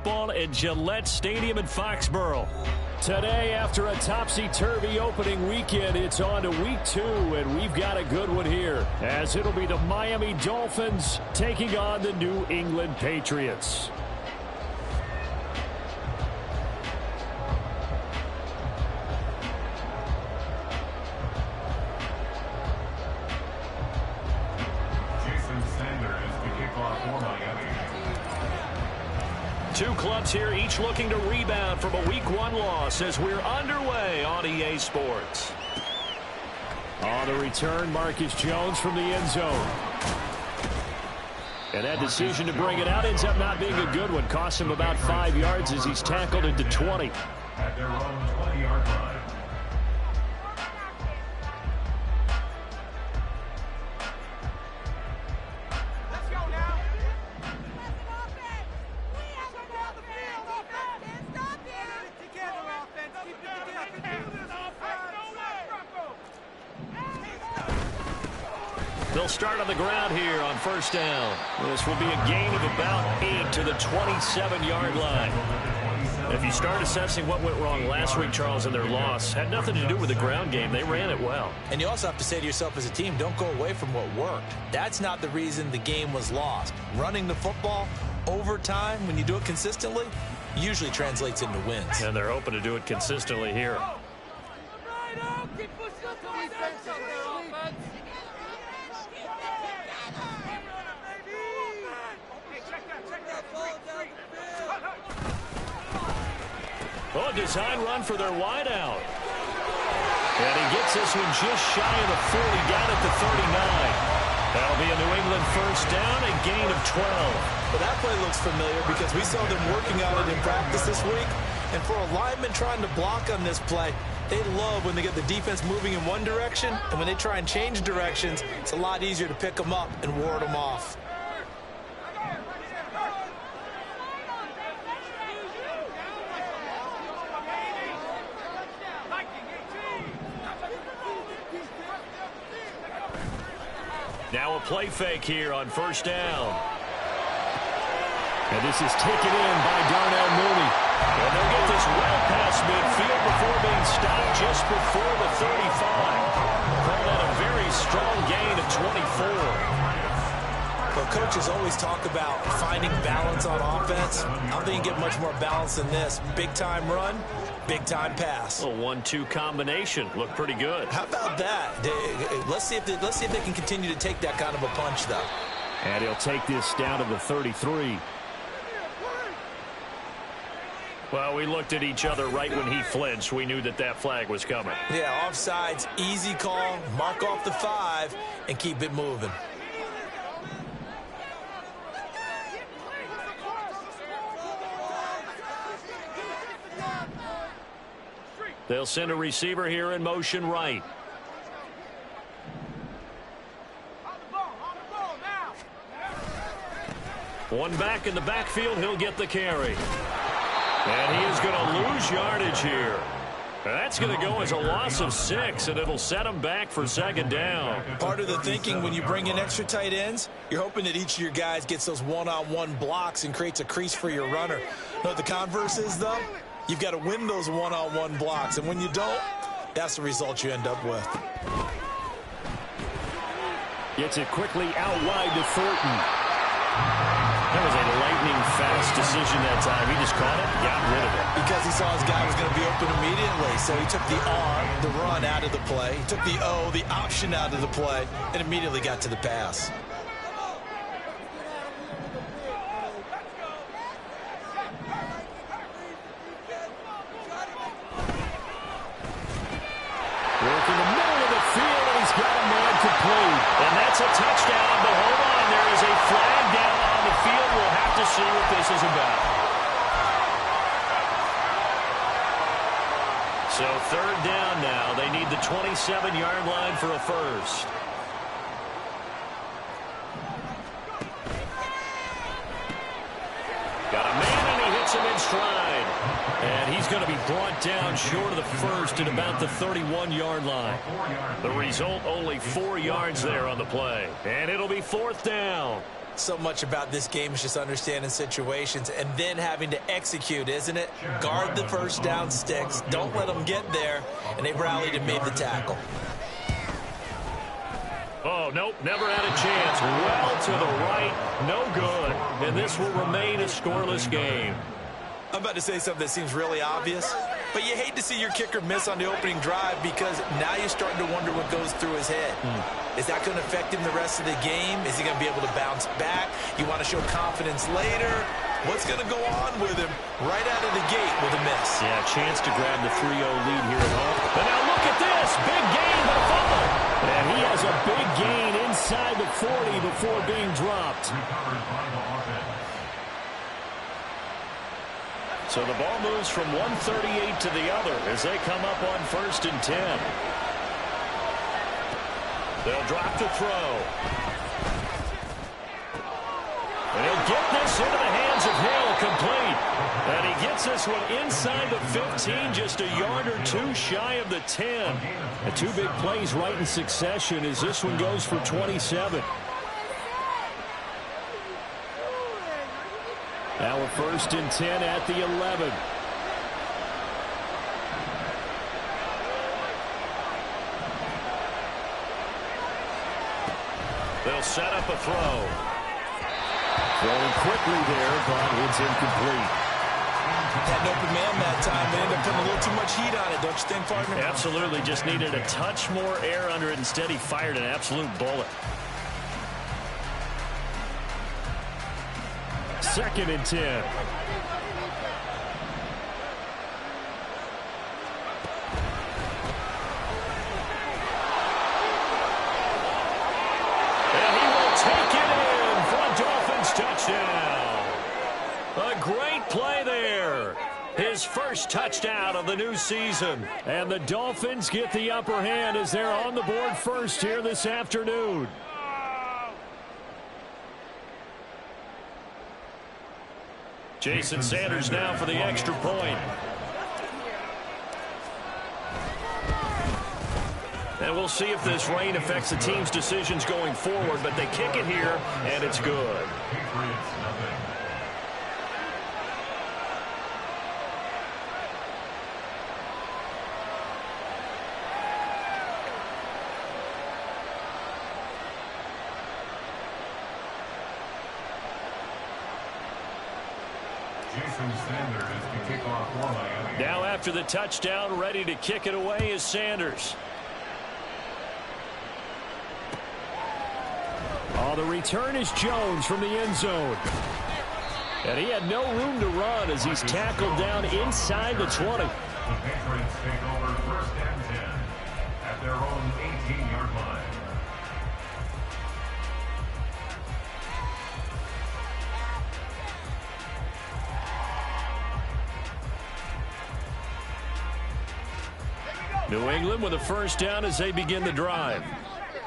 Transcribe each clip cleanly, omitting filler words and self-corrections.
football at Gillette Stadium in Foxborough. Today, after a topsy-turvy opening weekend, it's on to week 2, and we've got a good one here, as it'll be the Miami Dolphins taking on the New England Patriots. Two clubs here, each looking to rebound from a Week 1 loss as we're underway on EA Sports. On the return, Marcus Jones from the end zone. And that decision to bring it out ends up not being a good one. Costs him about 5 yards as he's tackled into 20. At their own 20-yard line. They'll start on the ground here on first down. This will be a gain of about 8 to the 27-yard line. If you start assessing what went wrong last week, Charles, in their loss, had nothing to do with the ground game. They ran it well. And you also have to say to yourself as a team, don't go away from what worked. That's not the reason the game was lost. Running the football over time, when you do it consistently, usually translates into wins. And they're hoping to do it consistently here. Oh, design run for their wideout. And he gets this one just shy of the 40, down at the 39. That'll be a New England first down, a gain of 12. Well, that play looks familiar because we saw them working on it in practice this week. And for a lineman trying to block on this play, they love when they get the defense moving in one direction, and when they try and change directions, it's a lot easier to pick them up and ward them off. Now a play fake here on first down. And this is taken in by Darnell Mooney. And they'll get this well past midfield before being stopped just before the 35. Call that a very strong gain of 24. Well, coaches always talk about finding balance on offense. I don't think you get much more balance than this. Big-time run, big-time pass. A 1-2 combination. Looked pretty good. How about that? Let's see if they can continue to take that kind of a punch, though. And he'll take this down to the 33. Well, we looked at each other right when he flinched. We knew that that flag was coming. Yeah, offsides, easy call, mark off the 5, and keep it moving. They'll send a receiver here in motion right. One back in the backfield, he'll get the carry. And he is going to lose yardage here. That's going to go as a loss of 6, and it'll set him back for second down. Part of the thinking when you bring in extra tight ends, you're hoping that each of your guys gets those one-on-one blocks and creates a crease for your runner. You know what the converse is, though? You've got to win those one-on-one blocks, and when you don't, that's the result you end up with. Gets it quickly out wide to Thornton. That was a lightning-fast decision that time. He just caught it, got rid of it. Because he saw his guy was going to be open immediately, so he took the R, the run, out of the play. He took the O, the option, out of the play, and immediately got to the pass. Work in the middle of the field, and he's got a man complete. And that's a touchdown, but hold on, there is a flag down on the field. We'll have to see what this is about. So third down now. They need the 27-yard line for a first. Got a man, and he hits him in stride. And he's going to be brought down short of the first at about the 31-yard line. The result, only 4 yards there on the play. And it'll be fourth down. So much about this game is just understanding situations and then having to execute, isn't it? Guard the first down sticks. Don't let them get there. And they rallied and made the tackle. Oh, nope, never had a chance. Well to the right, no good. And this will remain a scoreless game. I'm about to say something that seems really obvious, but you hate to see your kicker miss on the opening drive because now you're starting to wonder what goes through his head. Is that going to affect him the rest of the game? Is he going to be able to bounce back? You want to show confidence later? What's going to go on with him right out of the gate with a miss? Yeah, chance to grab the 3-0 lead here at home. But now look at this. Big gain, but a fumble. And he has a big gain inside the 40 before being dropped. So the ball moves from 138 to the other as they come up on 1st and 10. They'll drop the throw. And he'll get this into the hands of Hill, complete. And he gets this one inside the 15, just a yard or two shy of the 10. And two big plays right in succession as this one goes for 27. Now a 1st and 10 at the 11. They'll set up a throw. Throwing quickly there, but it's incomplete. Had an open man that time. They ended up putting a little too much heat on it, don't you think, partner? Absolutely. Just needed a touch more air under it. Instead, he fired an absolute bullet. 2nd and 10. And he will take it in for a Dolphins touchdown. A great play there. His first touchdown of the new season. And the Dolphins get the upper hand as they're on the board first here this afternoon. Jason Sanders now for the extra point. And we'll see if this rain affects the team's decisions going forward, but they kick it here, and it's good. Now after the touchdown, ready to kick it away is Sanders. Oh, the return is Jones from the end zone. And he had no room to run as he's tackled down inside the 20. The Patriots take over 1st and 10 at their own 18-yard line. New England with a 1st down as they begin the drive.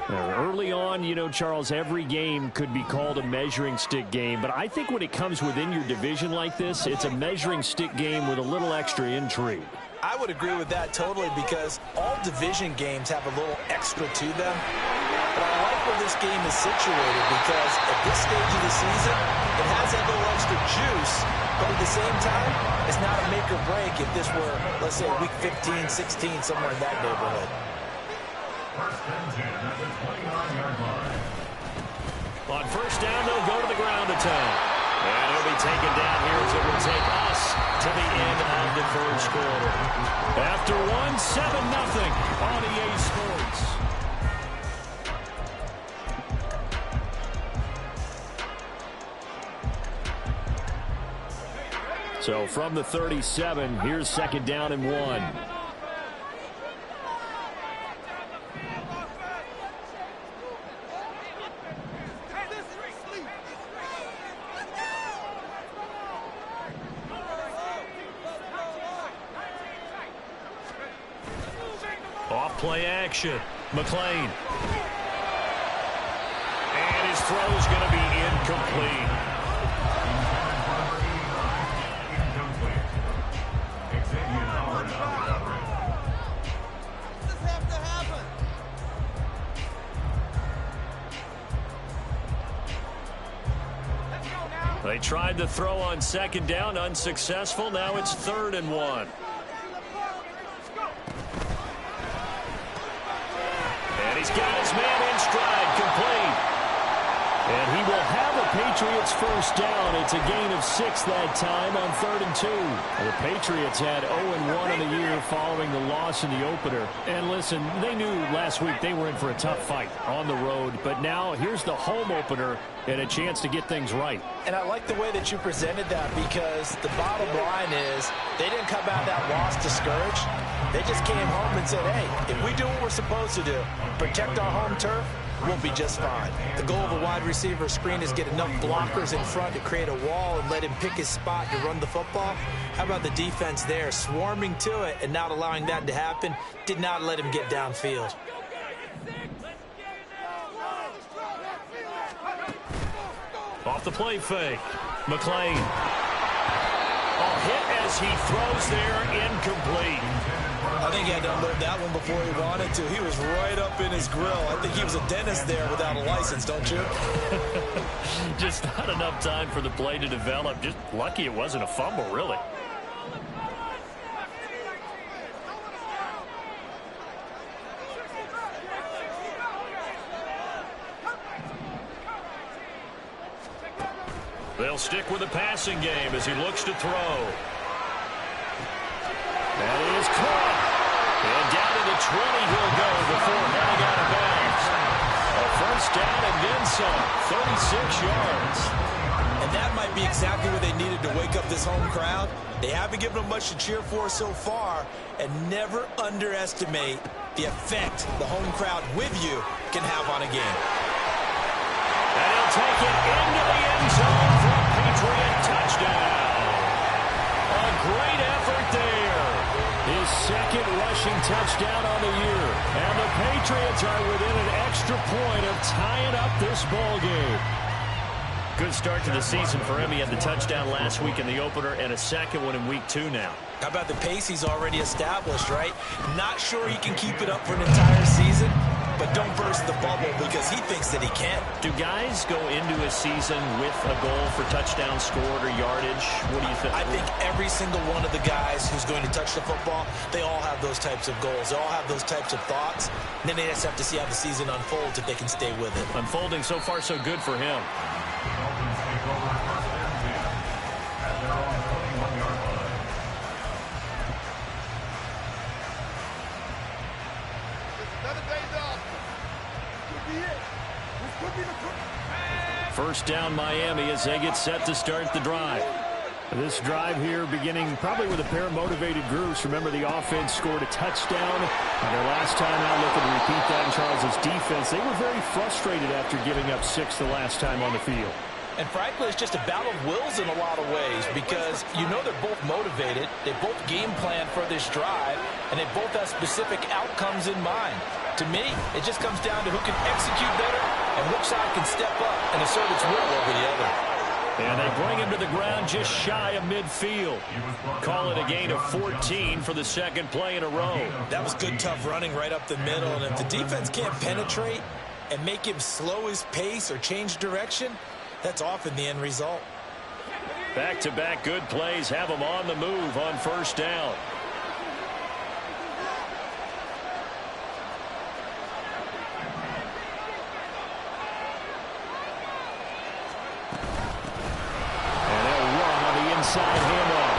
Early on, you know, Charles, every game could be called a measuring stick game. But I think when it comes within your division like this, it's a measuring stick game with a little extra intrigue. I would agree with that totally because all division games have a little extra to them. But I like where this game is situated because at this stage of the season, it has that little extra juice. But at the same time, it's not a make or break if this were, let's say, week 15, 16, somewhere in that neighborhood. 1st and 10 at the 29-yard line. On 1st down, they'll go to the ground attack. And he'll be taken down here as it will take us to the end of the 1st quarter. After 7-0 on EA Sports. So from the 37, here's 2nd down and 1. Off-play action. McLean. And his throw is going to be incomplete. tried the throw on second down, unsuccessful. Now it's 3rd and 1. And he's got his man in stride, complete. And he will have a Patriots first down. It's a gain of 6 that time on 3rd and 2. The Patriots had 0-1 in the year following the loss in the opener. And listen, they knew last week they were in for a tough fight on the road. But now here's the home opener and a chance to get things right. And I like the way that you presented that, because the bottom line is they didn't come out of that loss discouraged. They just came home and said, hey, if we do what we're supposed to do, protect our home turf, we'll be just fine. The goal of a wide receiver screen is get enough blockers in front to create a wall and let him pick his spot to run the football. How about the defense there, swarming to it and not allowing that to happen? Did not let him get downfield. Off the play fake, McClain. A hit as he throws there, incomplete. I think he had to unload that one before he wanted to. He was right up in his grill. I think he was a dentist there without a license, don't you? Just not enough time for the play to develop. Just lucky it wasn't a fumble, really. They'll stick with the passing game as he looks to throw. That is caught. And down to the 20 he'll go before heading out of bounds. A first down and then some. 36 yards. And that might be exactly what they needed to wake up this home crowd. They haven't given them much to cheer for so far. And never underestimate the effect the home crowd with you can have on a game. And he'll take it into the end zone for a Patriot touchdown. A great effort there. His second rushing touchdown on the year. And the Patriots are within an extra point of tying up this ball game. Good start to the season for him. He had the touchdown last week in the opener and a second one in week 2 now. How about the pace he's already established, right? Not sure he can keep it up for an entire season, but don't burst the bubble because he thinks that he can. Do guys go into a season with a goal for touchdown scored or yardage? What do you think? I think every single one of the guys who's going to touch the football, they all have those types of goals. They all have those types of thoughts. And then they just have to see how the season unfolds if they can stay with it. Unfolding so far so good for him. Dolphins take over 1st and 10 at their own 21-yard line. Another day's off. Could be it. This could be the First down Miami as they get set to start the drive. This drive here beginning probably with a pair of motivated groups. Remember, the offense scored a touchdown. And their last time out, looking to repeat that in Charles' defense. They were very frustrated after giving up 6 the last time on the field. And frankly, it's just a battle of wills in a lot of ways because you know they're both motivated. They both game plan for this drive, and they both have specific outcomes in mind. To me, it just comes down to who can execute better and which side can step up and assert its will over the other. And they bring him to the ground just shy of midfield. Call it a gain of 14 for the second play in a row. That was good, tough running right up the middle. And if the defense can't penetrate and make him slow his pace or change direction, that's often the end result. Back-to-back good plays have him on the move on first down. Inside handoff.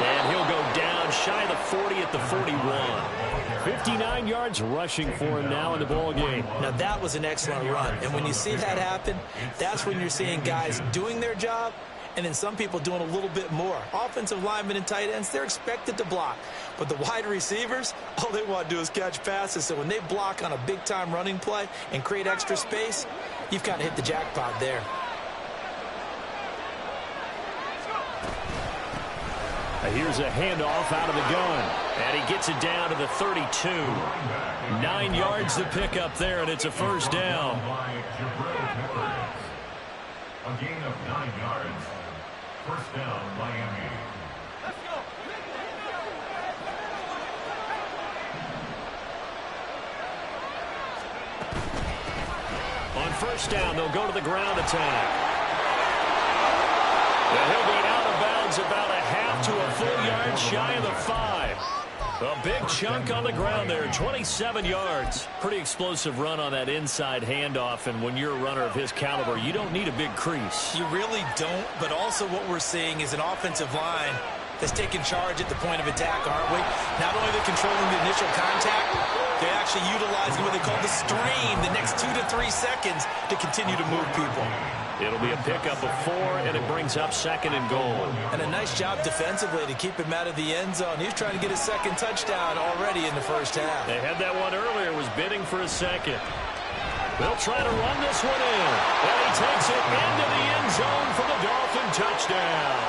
And he'll go down shy of the 40 at the 41. 59 yards rushing for him now in the ball game. Now that was an excellent run. And when you see that happen, that's when you're seeing guys doing their job and then some people doing a little bit more. Offensive linemen and tight ends, they're expected to block. But the wide receivers, all they want to do is catch passes. So when they block on a big-time running play and create extra space, you've kind of hit the jackpot there. Here's a handoff out of the gun. And he gets it down to the 32. 9 yards to pick up there, and it's a first down. A gain of 9 yards. First down, Miami. On first down, they'll go to the ground attack. And he'll be out of bounds about a half to a full yard shy of the 5. A big chunk on the ground there, 27 yards. Pretty explosive run on that inside handoff, and when you're a runner of his caliber, you don't need a big crease. You really don't, but also what we're seeing is an offensive line that's taking charge at the point of attack, aren't we? Not only are they controlling the initial contact, they're actually utilizing what they call the stream, the next 2 to 3 seconds to continue to move people. It'll be a pickup of 4, and it brings up 2nd and goal. And a nice job defensively to keep him out of the end zone. He's trying to get his 2nd touchdown already in the first half. They had that one earlier, was bidding for a 2nd. They'll try to run this one in, and he takes it into the end zone for the Dolphin touchdown.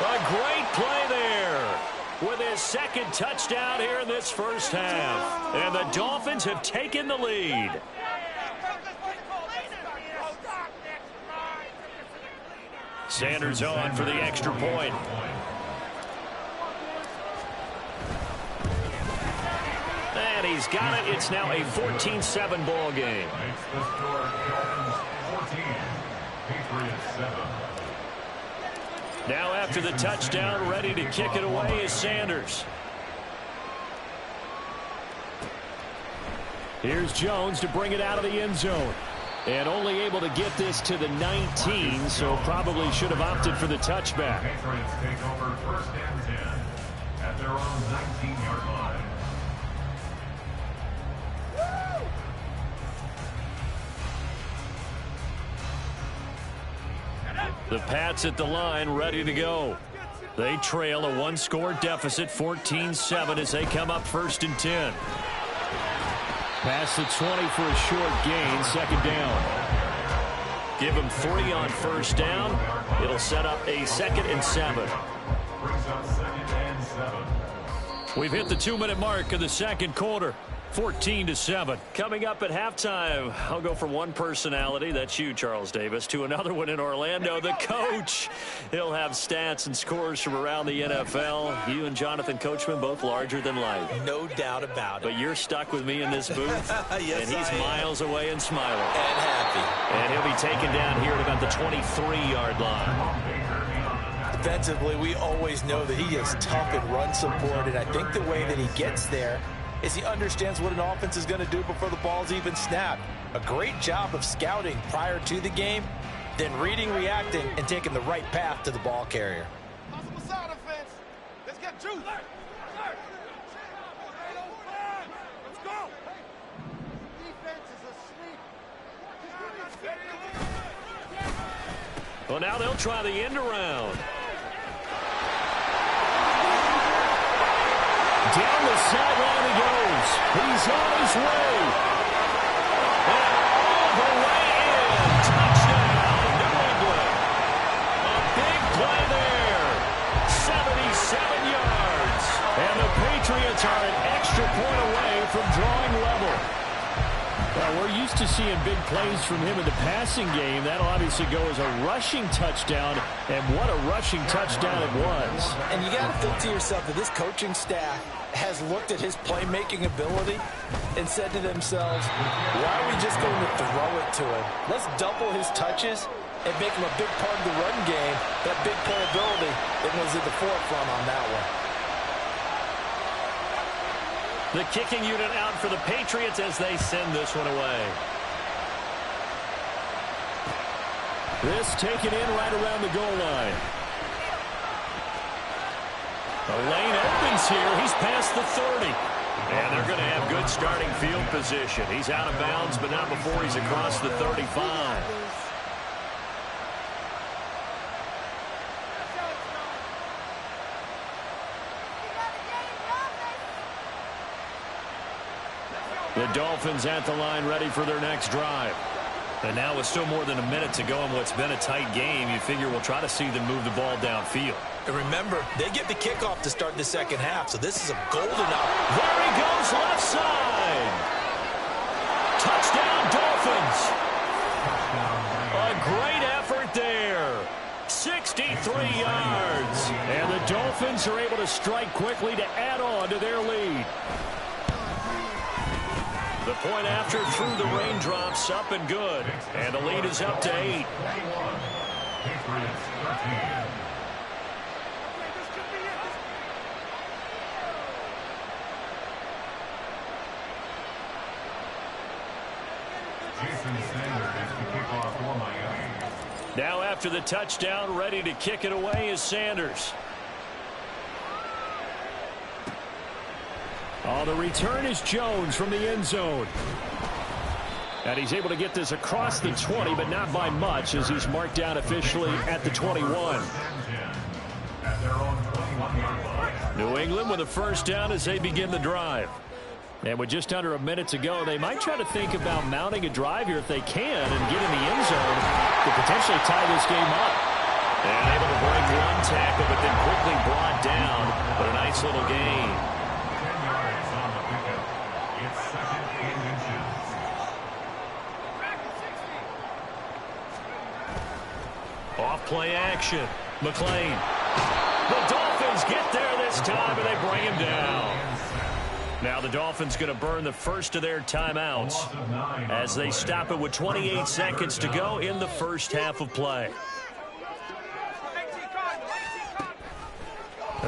A great play there with his 2nd touchdown here in this first half. And the Dolphins have taken the lead. Sanders on for the extra point. And he's got it. It's now a 14-7 ball game. Makes the score Dolphins 14, Patriots 7. Now after the touchdown, ready to kick it away is Sanders. Here's Jones to bring it out of the end zone. And only able to get this to the 19, so probably should have opted for the touchback. Patriots take over 1st and 10 at their own 19-yard line. The Pats at the line, ready to go. They trail a 1-score deficit, 14-7, as they come up 1st and 10. Pass the 20 for a short gain, 2nd down. Give him 3 on 1st down. It'll set up a 2nd and 7. Brings up 2nd and 7. We've hit the 2-minute mark of the 2nd quarter. 14-7. Coming up at halftime, I'll go from one personality, that's you, Charles Davis, to another one in Orlando, the coach. He'll have stats and scores from around the NFL. You and Jonathan Coachman, both larger than life. No doubt about it. But you're stuck with me in this booth, Yes, and he's miles away and smiling. And happy. And he'll be taken down here at about the 23-yard line. Defensively, we always know that he is tough in run support, and I think the way that he gets there is he understands what an offense is going to do before the ball's even snapped. A great job of scouting prior to the game, then reading, reacting, and taking the right path to the ball carrier. Possible side offense. Let's get juice. Let's go. Defense is asleep. Well, now they'll try the end around. Down the sideline he goes. He's on his way. And all the way in. Touchdown, New England. A big play there. 77 yards. And the Patriots are an extra point away from drawing level. Well, we're used to seeing big plays from him in the passing game. That'll obviously go as a rushing touchdown, and what a rushing touchdown it was. And you got to think to yourself that this coaching staff has looked at his playmaking ability and said to themselves, why are we just going to throw it to him? Let's double his touches and make him a big part of the run game. That big playability that was at the forefront on that one. The kicking unit out for the Patriots as they send this one away. This taken in right around the goal line. The lane opens here. He's past the 30. And they're going to have good starting field position. He's out of bounds, but not before he's across the 35. The Dolphins at the line ready for their next drive. And now with still more than a minute to go in what's been a tight game, you figure we'll try to see them move the ball downfield. And remember, they get the kickoff to start the second half, so this is a golden opportunity. There he goes, left side. Touchdown, Dolphins. A great effort there. 63 yards. And the Dolphins are able to strike quickly to add on to their lead. The point after through the raindrops, up and good. And the lead is up to 8. Patriots 13. Jason Sanders to kick off for Miami. Now after the touchdown, ready to kick it away is Sanders. Oh, the return is Jones from the end zone. And he's able to get this across the 20, but not by much, as he's marked down officially at the 21. At their own 21-yard line. New England with a first down as they begin the drive. And with just under a minute to go, they might try to think about mounting a drive here if they can and get in the end zone to potentially tie this game up. And able to break one tackle, but then quickly brought down. But a nice little gain. 10 yards on the pickup. It's second and inches. Off play action. McLean. The Dolphins get there this time, and they bring him down. Now the Dolphins going to burn the first of their timeouts as they stop it with 28 seconds to go in the first half of play.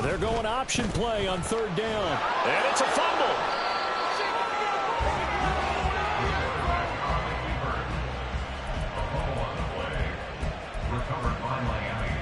They're going option play on third down. And it's a fumble. Recovered by Miami.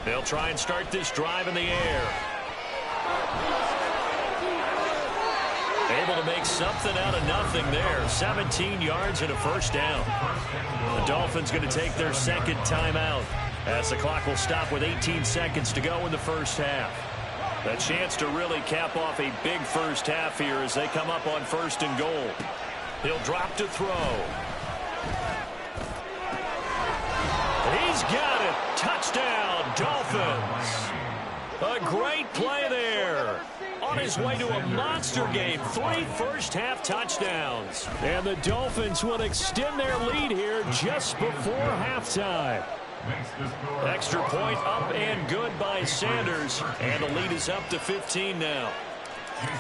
They'll try and start this drive in the air. Able to make something out of nothing there. 17 yards and a first down. The Dolphins going to take their second timeout as the clock will stop with 18 seconds to go in the first half. A chance to really cap off a big first half here as they come up on first and goal. He'll drop to throw. He's got it. Touchdown, Dolphins. A great play there. On his way to a monster game. 3 first-half touchdowns. And the Dolphins will extend their lead here just before halftime. Extra point up and good by Sanders. And the lead is up to 15 now.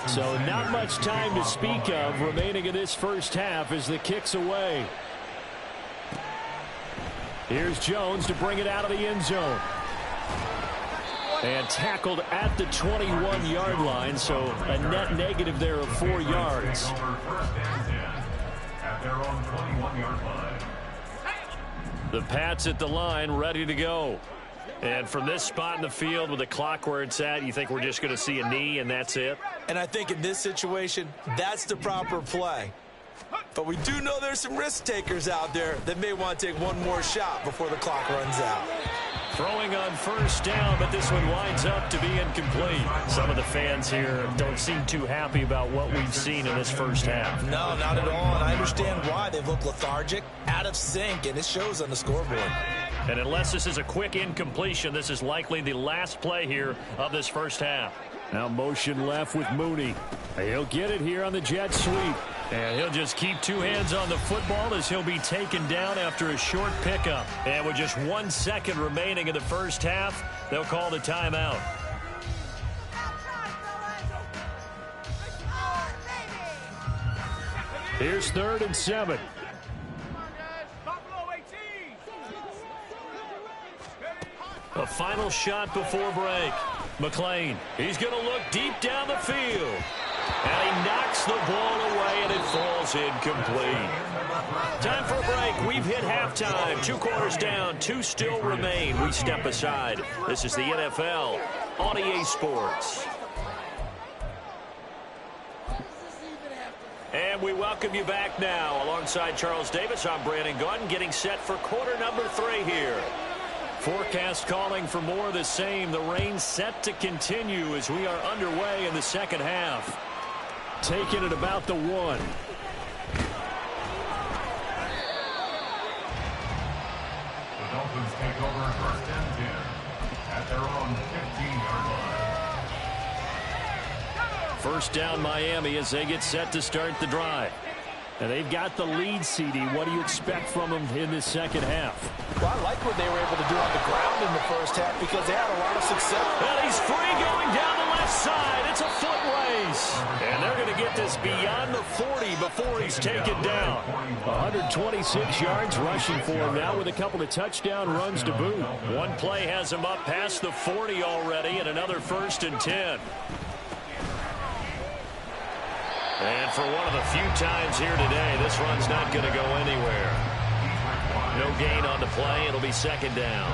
So not much time to speak of remaining in this first half as the kick's away. Here's Jones to bring it out of the end zone. And tackled at the 21-yard line, so a net negative there of 4 yards. At their own 21-yard line. The Pats at the line, ready to go. And from this spot in the field with the clock where it's at, you think we're just going to see a knee and that's it? And I think in this situation, that's the proper play. But we do know there's some risk takers out there that may want to take one more shot before the clock runs out. Throwing on first down, but this one winds up to be incomplete. Some of the fans here don't seem too happy about what we've seen in this first half. No, not at all, and I understand why. They look lethargic, out of sync, and it shows on the scoreboard. And unless this is a quick incompletion, this is likely the last play here of this first half. Now motion left with Mooney. He'll get it here on the jet sweep. And he'll just keep 2 hands on the football as he'll be taken down after a short pickup. And with just 1 second remaining in the first half, they'll call the timeout. Here's 3rd and 7. A final shot before break. McLean, he's going to look deep down the field. And he knocks the ball away, and it falls incomplete. Time for a break. We've hit halftime. 2 quarters down, 2 still remain. We step aside. This is the NFL on EA Sports. And we welcome you back now. Alongside Charles Davis, I'm Brandon Gunn, getting set for quarter number 3 here. Forecast calling for more of the same. The rain set to continue as we are underway in the second half. Taking it about the 1. The Dolphins take over 1st and 10 at their own 15-yard line. First down Miami as they get set to start the drive. And they've got the lead, CD. What do you expect from them in this second half? Well, I like what they were able to do on the ground in the first half because they had a lot of success. And he's free going down the left side. It's a foot race. And they're going to get this beyond the 40 before he's taken down. 126 yards rushing for him now with a couple of touchdown runs to boot. One play has him up past the 40 already and another 1st and 10. And for one of the few times here today, this run's not going to go anywhere. No gain on the play. It'll be second down.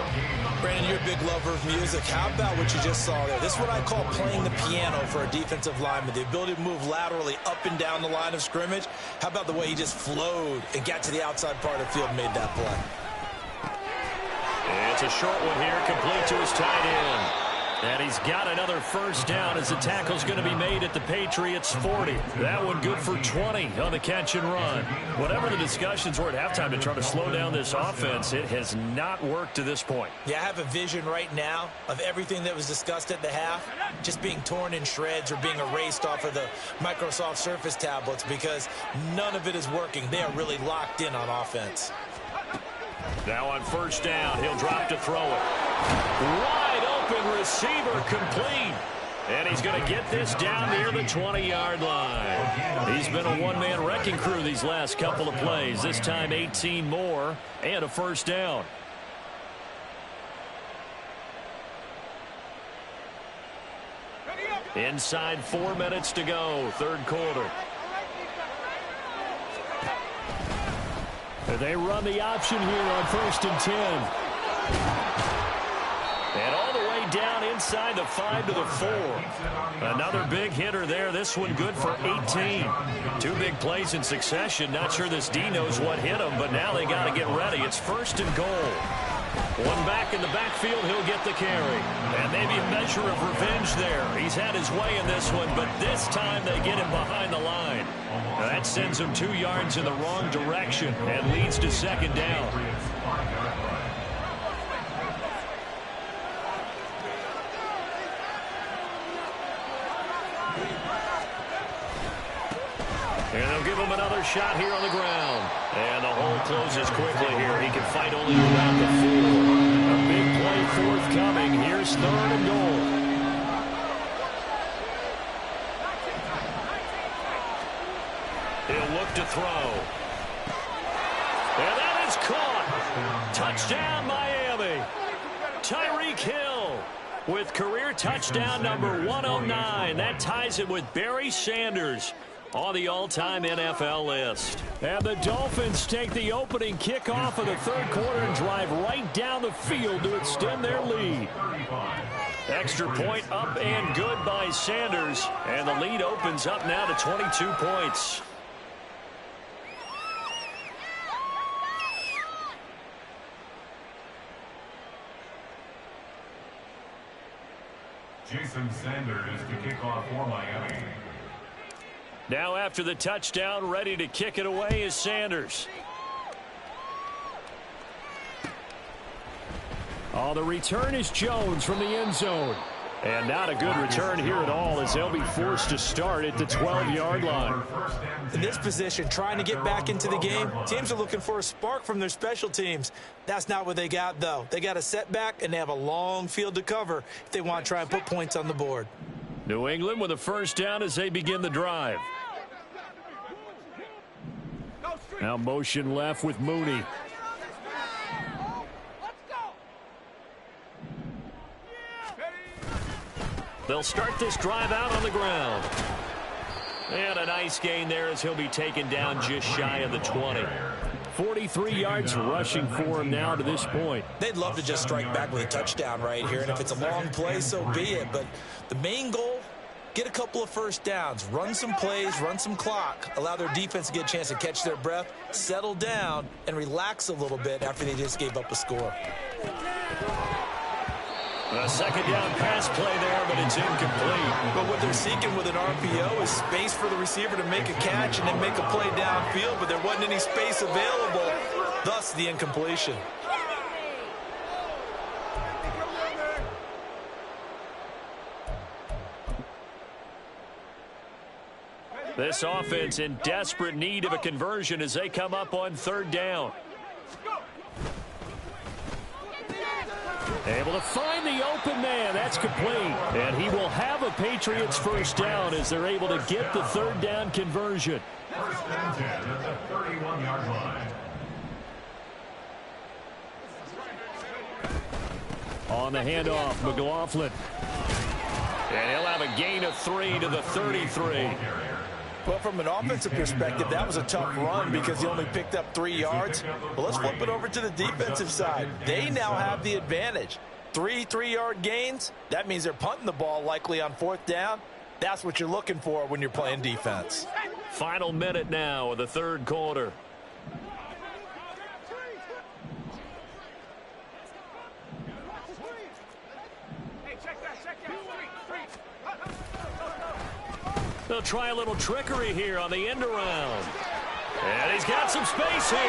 Brandon, you're a big lover of music. How about what you just saw there? This is what I call playing the piano for a defensive lineman. The ability to move laterally up and down the line of scrimmage. How about the way he just flowed and got to the outside part of the field and made that play? It's a short one here, complete to his tight end. And he's got another first down as the tackle's going to be made at the Patriots 40. That one good for 20 on the catch and run. Whatever the discussions were at halftime to try to slow down this offense, it has not worked to this point. Yeah, I have a vision right now of everything that was discussed at the half just being torn in shreds or being erased off of the Microsoft Surface tablets because none of it is working. They are really locked in on offense. Now on first down, he'll drop to throw it. Wide open receiver complete. And he's going to get this down near the 20-yard line. He's been a one-man wrecking crew these last couple of plays. This time 18 more and a first down. Inside 4 minutes to go, third quarter. They run the option here on 1st and 10. And all the way down inside the 5 to the 4. Another big hitter there. This one good for 18. 2 big plays in succession. Not sure this D knows what hit him, but now they got to get ready. It's 1st and goal. One back in the backfield, he'll get the carry. And maybe a measure of revenge there. He's had his way in this one, but this time they get him behind the line. Now that sends him 2 yards in the wrong direction and leads to second down. And they'll give him another shot here on the ground. And the hole closes quickly here. He can fight only around the 4. A big play forthcoming. Here's 3rd and goal. He'll look to throw. And that is caught. Touchdown, Miami. Tyreek Hill with career touchdown number 109. That ties it with Barry Sanders on the all-time NFL list. And the Dolphins take the opening kickoff of the third quarter and drive right down the field to extend their lead. Extra point up and good by Sanders. And the lead opens up now to 22 points. Jason Sanders to kick off for Miami. Now after the touchdown, ready to kick it away is Sanders. Oh, the return is Jones from the end zone. And not a good return here at all as they'll be forced to start at the 12-yard line. In this position, trying to get back into the game, teams are looking for a spark from their special teams. That's not what they got, though. They got a setback, and they have a long field to cover if they want to try and put points on the board. New England with a first down as they begin the drive. Now motion left with Mooney. They'll start this drive out on the ground. And a nice gain there as he'll be taken down just shy of the 20. 43 yards rushing for him now to this point. They'd love to just strike back with a touchdown right here, and if it's a long play, so be it. But the main goal, get a couple of first downs, run some plays, run some clock, allow their defense to get a chance to catch their breath, settle down, and relax a little bit after they just gave up a score. A second down pass play there, but it's incomplete. But what they're seeking with an RPO is space for the receiver to make a catch and then make a play downfield, but there wasn't any space available, thus the incompletion. This offense in desperate need of a conversion as they come up on third down. Able to find the open man. That's complete. And he will have a Patriots first down as they're able to get the third down conversion. First and 10 at the 31-yard line. On the handoff, McLaughlin. And he'll have a gain of 3 to the 33. Well, from an offensive perspective, that was a tough run because he only picked up 3 yards. But let's flip it over to the defensive side. They now have the advantage. 3 3-yard gains. That means they're punting the ball likely on fourth down. That's what you're looking for when you're playing defense. Final minute now of the third quarter. They'll try a little trickery here on the end around. And he's got some space here.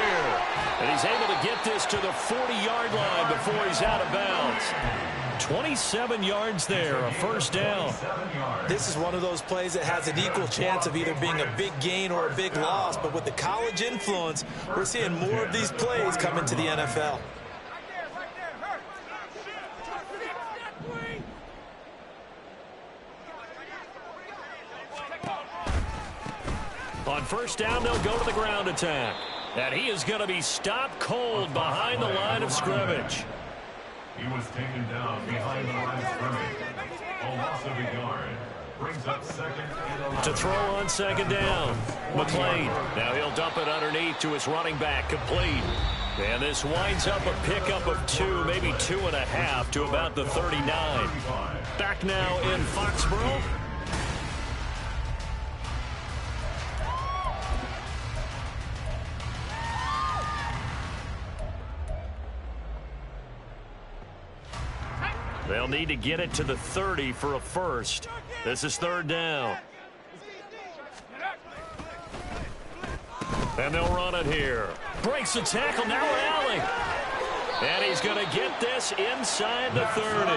And he's able to get this to the 40-yard line before he's out of bounds. 27 yards there, a first down. This is one of those plays that has an equal chance of either being a big gain or a big loss. But with the college influence, we're seeing more of these plays come into the NFL. On first down, they'll go to the ground attack. And he is going to be stopped cold behind the line of scrimmage. He was taken down behind the line of scrimmage. A loss of a yard. Brings up second and 11. To throw on second down. McLean. Now he'll dump it underneath to his running back. Complete. And this winds up a pickup of 2, maybe 2.5 to about the 39. Back now in Foxborough. They'll need to get it to the 30 for a first. This is third down. And they'll run it here. Breaks the tackle, now rallying. And he's going to get this inside the 30.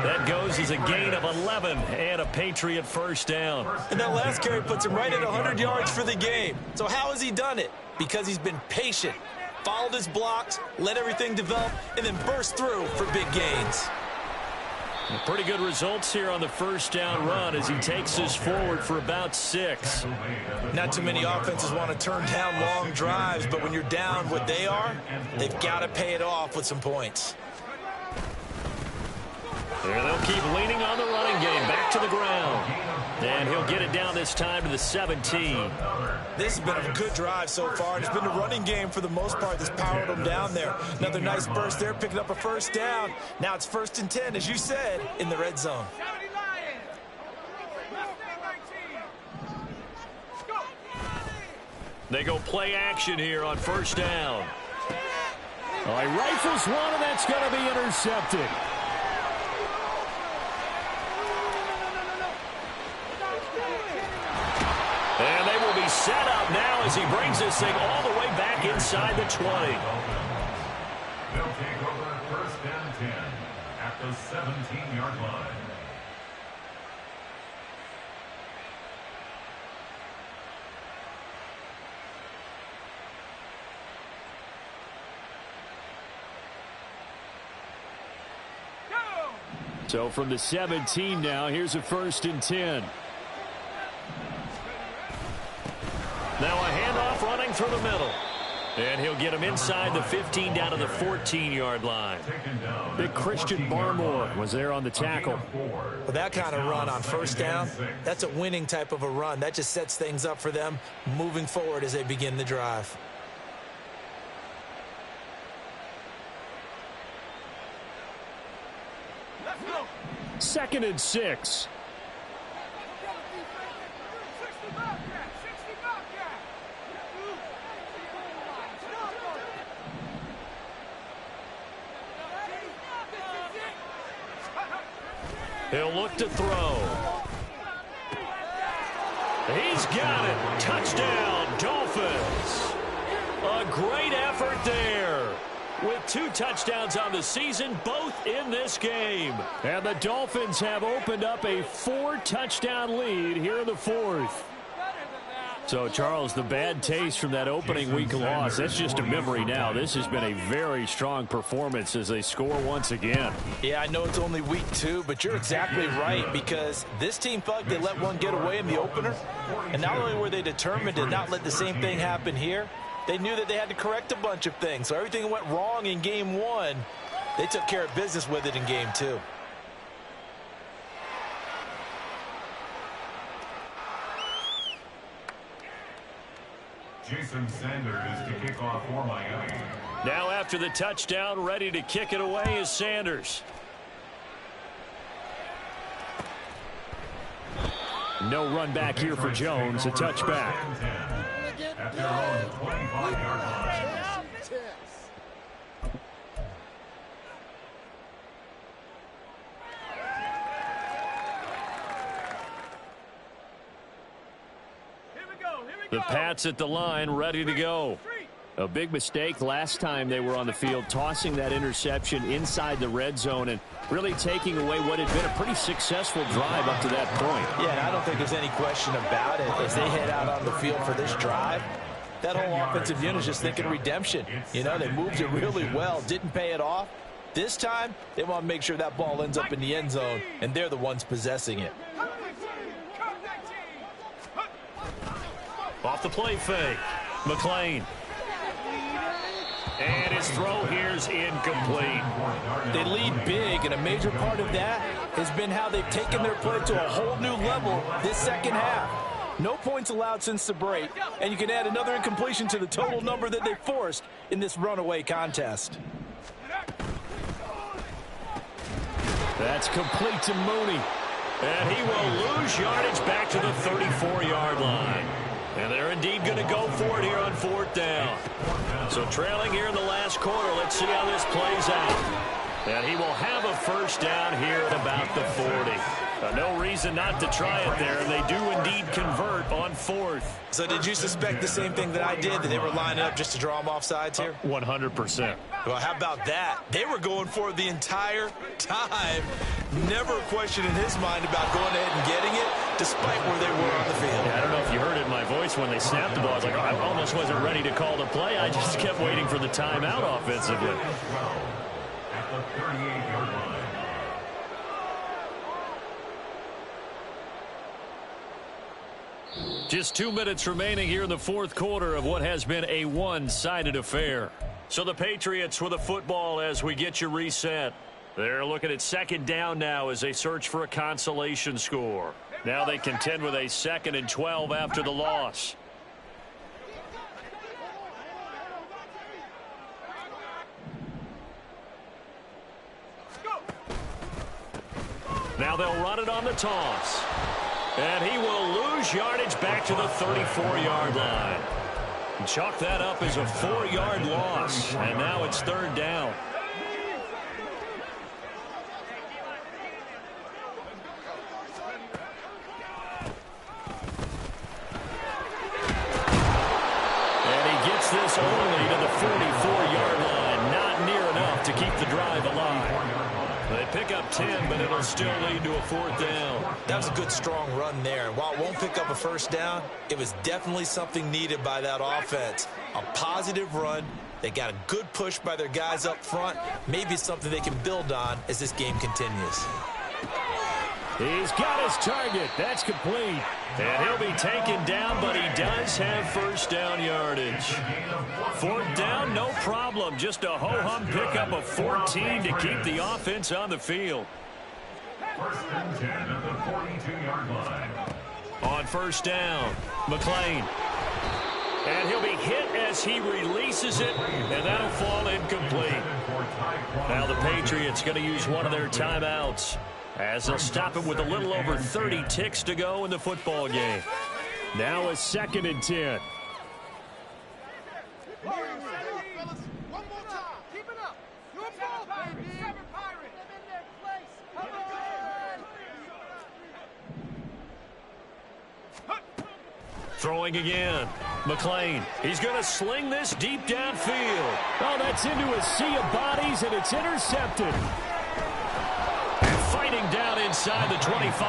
That goes as a gain of 11 and a Patriot first down. And that last carry puts him right at 100 yards for the game. So how has he done it? Because he's been patient, followed his blocks, let everything develop, and then burst through for big gains. Pretty good results here on the first down run as he takes this forward for about 6. Not too many offenses want to turn down long drives, but when you're down what they are, they've got to pay it off with some points. There they'll keep leaning on the running game. Back to the ground. And he'll get it down this time to the 17. This has been a good drive so far, and it's been the running game for the most part that's powered them down there. Another nice burst there, picking up a first down. Now it's 1st and 10, as you said, in the red zone. They go play action here on first down. Oh, he rifles one, and that's going to be intercepted. And they will be set up now as he brings this thing all the way back inside the 20. They'll take over first and 10 at the 17-yard line. So from the 17 now, here's a 1st and 10. Now a handoff running through the middle. And he'll get him inside the 15 down to the 14-yard line. Big Christian Barmore was there on the tackle. Well, that kind of run on first down, that's a winning type of a run. That just sets things up for them moving forward as they begin the drive. Second and 6. He'll look to throw. He's got it. Touchdown, Dolphins. A great effort there. With 2 touchdowns on the season, both in this game. And the Dolphins have opened up a 4-touchdown lead here in the 4th. So, Charles, the bad taste from that opening week loss, that's just a memory now. This has been a very strong performance as they score once again. Yeah, I know it's only week 2, but you're exactly right, because this team felt like they let one get away in the opener. And not only were they determined to not let the same thing happen here, they knew that they had to correct a bunch of things. So everything that went wrong in game 1, they took care of business with it in game 2. Jason Sanders to kick off for Miami. Now after the touchdown, ready to kick it away is Sanders. No run back here for Jones, a touchback. At their own 25-yard line. The Pats at the line, ready to go. A big mistake last time they were on the field, tossing that interception inside the red zone and really taking away what had been a pretty successful drive up to that point. Yeah, and I don't think there's any question about it. As they head out on the field for this drive, that whole offensive unit is just thinking redemption. You know, they moved it really well, didn't pay it off. This time, they want to make sure that ball ends up in the end zone, and they're the ones possessing it. Off the play fake, McLean. And his throw here's incomplete. They lead big, and a major part of that has been how they've taken their play to a whole new level this second half. No points allowed since the break, and you can add another incompletion to the total number that they forced in this runaway contest. That's complete to Mooney. And he will lose yardage back to the 34-yard line. And they're indeed going to go for it here on 4th down. So trailing here in the last quarter, let's see how this plays out. And he will have a first down here at about the 40. No reason not to try it there, and they do indeed convert on 4th. So did you suspect the same thing that I did, that they were lining up just to draw them off sides here? 100%. Well, how about that? They were going for it the entire time. Never a question in his mind about going ahead and getting it, despite where they were on the field. Yeah, I don't know if you heard it in my voice when they snapped the ball. I was like, oh, I almost wasn't ready to call the play. I just kept waiting for the timeout offensively. At the 38-yard line. Just 2 minutes remaining here in the 4th quarter of what has been a one-sided affair. So the Patriots with the football as we get you reset. They're looking at 2nd down now as they search for a consolation score. Now they contend with a 2nd and 12 after the loss. Now they'll run it on the toss. And he will lose yardage back to the 34-yard line. Chalk that up as a 4-yard loss. And now it's 3rd down. And he gets this only to the 44-yard line. Not near enough to keep the drive alive. They pick up 10, but it'll still lead to a 4th down. That was a good, strong run there. And while it won't pick up a first down, it was definitely something needed by that offense. A positive run. They got a good push by their guys up front. Maybe it's something they can build on as this game continues. He's got his target. That's complete. And he'll be taken down, but he does have first down yardage. 4th down, no problem. Just a ho-hum pickup of 14 to keep the offense on the field. 1st and 10 at the 42-yard line. On 1st down, McLean. And he'll be hit as he releases it, and that'll fall incomplete. Now the Patriots going to use one of their timeouts, as they'll stop it with a little over 30 ticks to go in the football game. Now a 2nd and 10. One more time. Keep it up. You're a ball, baby. Throwing again. McLean. He's going to sling this deep downfield. Oh, that's into a sea of bodies, and it's intercepted. waiting down inside the 25.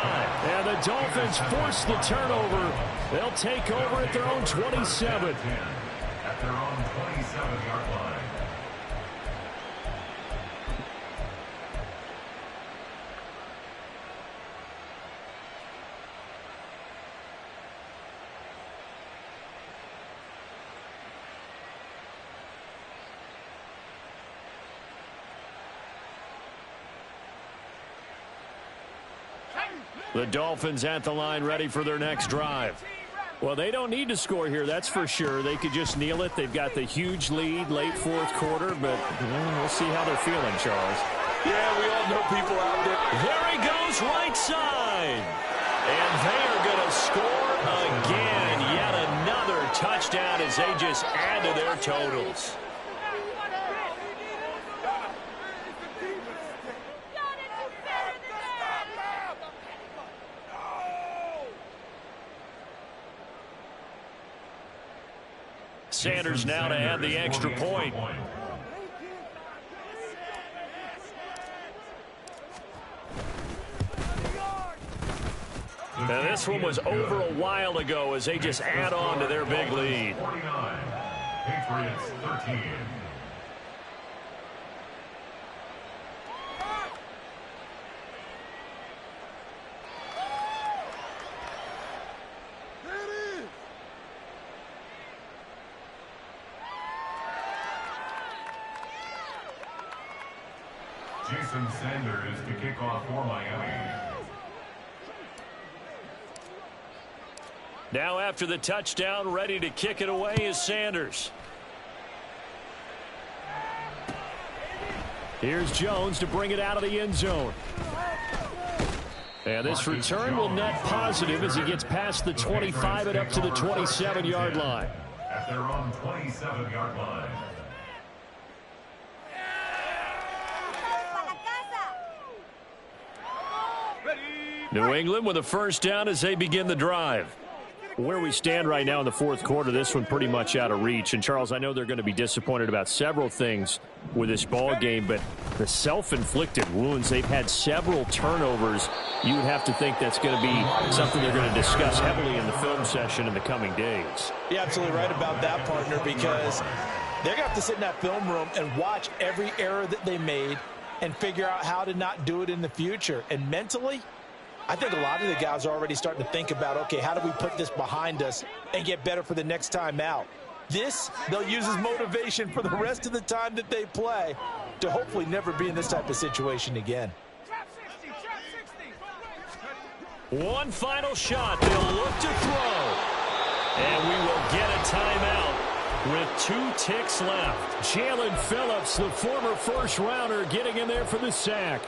And the Dolphins force the turnover. They'll take over at their own 27. At their own 27-yard line. The Dolphins at the line ready for their next drive. Well, they don't need to score here, that's for sure. They could just kneel it. They've got the huge lead late fourth quarter, but we'll see how they're feeling, Charles. Yeah, we all know people out there. There he goes, right side. And they are going to score again. Yet another touchdown as they just add to their totals. Sanders now to add the extra point. Now this one was over a while ago as they just add on to their big lead. 49, Patriots 13. Jason Sanders to kick off for Miami. Now after the touchdown, ready to kick it away is Sanders. Here's Jones to bring it out of the end zone. And this return will net positive as he gets past the 25 and up to the 27-yard line. At their own 27-yard line. New England with a first down as they begin the drive. Where we stand right now in the fourth quarter, this one pretty much out of reach. And, Charles, I know they're going to be disappointed about several things with this ball game, but the self-inflicted wounds, they've had several turnovers. You would have to think that's going to be something they're going to discuss heavily in the film session in the coming days. You're absolutely right about that, partner, because they're going to have to sit in that film room and watch every error that they made and figure out how to not do it in the future. And mentally, I think a lot of the guys are already starting to think about, okay, how do we put this behind us and get better for the next time out? This, they'll use as motivation for the rest of the time that they play to hopefully never be in this type of situation again. One final shot. They'll look to throw. And we will get a timeout with 2 ticks left. Jalen Phillips, the former first-rounder, getting in there for the sack.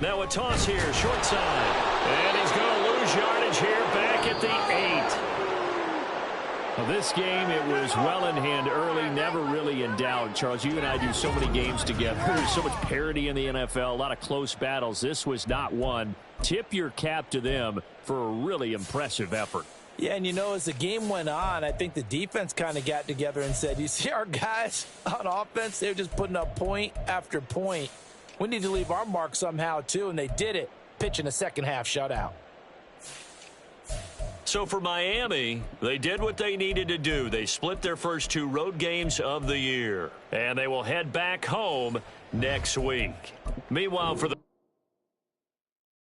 Now a toss here, short side. And he's going to lose yardage here back at the 8. Well, this game, it was well in hand early, never really in doubt. Charles, you and I do so many games together. There's so much parity in the NFL, a lot of close battles. This was not one. Tip your cap to them for a really impressive effort. Yeah, and you know, as the game went on, I think the defense kind of got together and said, you see our guys on offense, they're just putting up point after point. We need to leave our mark somehow, too, and they did it, pitching a second-half shutout. So for Miami, they did what they needed to do. They split their first 2 road games of the year, and they will head back home next week. Meanwhile, for the